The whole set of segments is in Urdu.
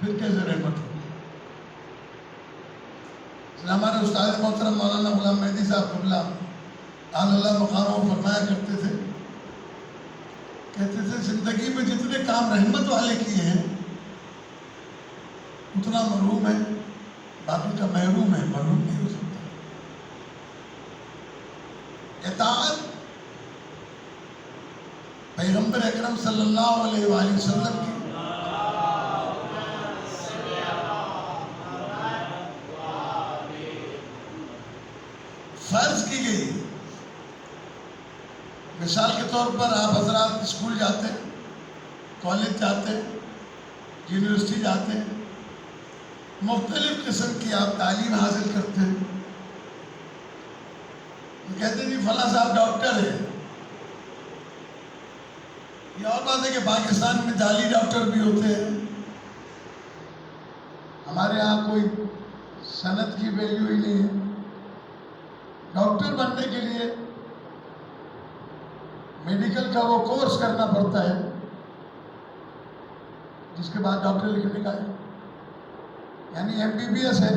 پھر کیسے رحمت ہوگی؟ ہمارے استاد محترم مولانا غلام مہدی صاحب قبلہ اللہ مقامہ فرمایا کرتے تھے، کہتے تھے زندگی میں جتنے کام رحمت والے کیے ہیں اتنا محروم ہے، باقی کا محروم ہے، محروم نہیں ہو سکتا۔ اطاعت پیغمبر اکرم صلی اللہ علیہ وآلہ وسلم کی فرض کی گئی۔ مثال کے طور پر آپ حضرات اسکول جاتے ہیں، کالج جاتے ہیں، یونیورسٹی جاتے ہیں، مختلف قسم کی آپ تعلیم حاصل کرتے ہیں، کہتے ہیں جی فلاں صاحب ڈاکٹر ہے۔ یہ اور بات ہے کہ پاکستان میں جعلی ڈاکٹر بھی ہوتے ہیں، ہمارے ہاں کوئی صنعت کی ویلیو ہی نہیں ہے۔ ڈاکٹر بننے کے لیے میڈیکل کا وہ کورس کرنا پڑتا ہے جس کے بعد ڈاکٹر لکھنے کا ہے، یعنی MBBS ہے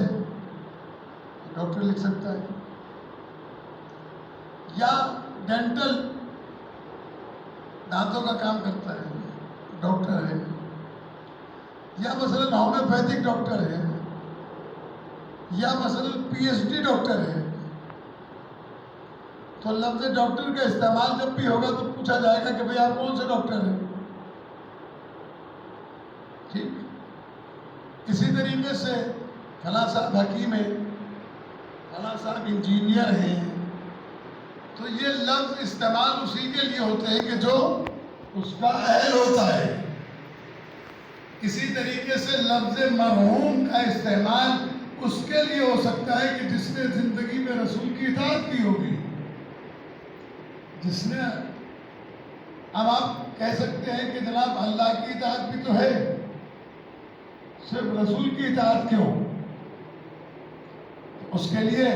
ڈاکٹر لکھ سکتا ہے، یا ڈینٹل دانتوں کا کام کرتا ہے ڈاکٹر ہے، یا مثلاً ہومیوپیتھک ڈاکٹر ہے، یا مثلاً PhD ڈاکٹر ہے۔ تو لفظ ڈاکٹر کا استعمال جب بھی ہوگا تو پوچھا جائے گا کہ بھئی آپ کون سے ڈاکٹر ہیں؟ ٹھیک اسی طریقے سے فلاں صاحب حکیم ہے، فلاں صاحب انجینئر ہیں، تو یہ لفظ استعمال اسی کے لیے ہوتے ہیں کہ جو اس کا اہل ہوتا ہے۔ اسی طریقے سے لفظ مرحوم کا استعمال اس کے لیے ہو سکتا ہے کہ جس نے زندگی میں رسول کی اطاعت کی ہوگی، جس نے، اب آپ کہہ سکتے ہیں کہ جناب اللہ کی اطاعت بھی تو ہے، صرف رسول کی اطاعت کیوں؟ اس کے لیے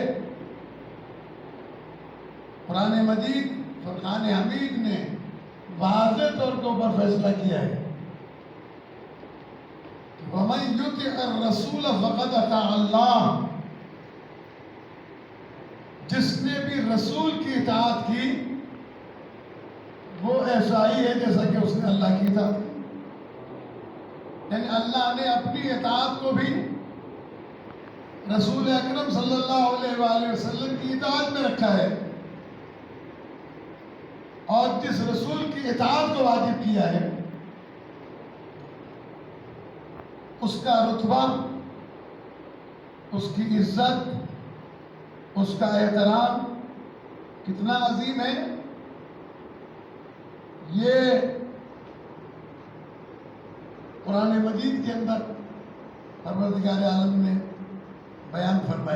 قرآن مجید فرقان حمید نے واضح طور کے اوپر فیصلہ کیا ہے، وَمَن يُطِعِ الرَّسُولَ فَقَدْ أَطَاعَ اللَّهَ، جس نے بھی رسول کی اطاعت کی وہ ایسا ہی ہے جیسا کہ اس نے اللہ کی اطاعت کی۔ یعنی اللہ نے اپنی اطاعت کو بھی رسول اکرم صلی اللہ علیہ وآلہ وسلم کی اطاعت میں رکھا ہے، اور جس رسول کی اطاعت کو واجب کیا ہے اس کا رتبہ، اس کی عزت، اس کا احترام کتنا عظیم ہے، یہ قرآن مجید کے اندر پروردگار عالم نے بیان فرمایا۔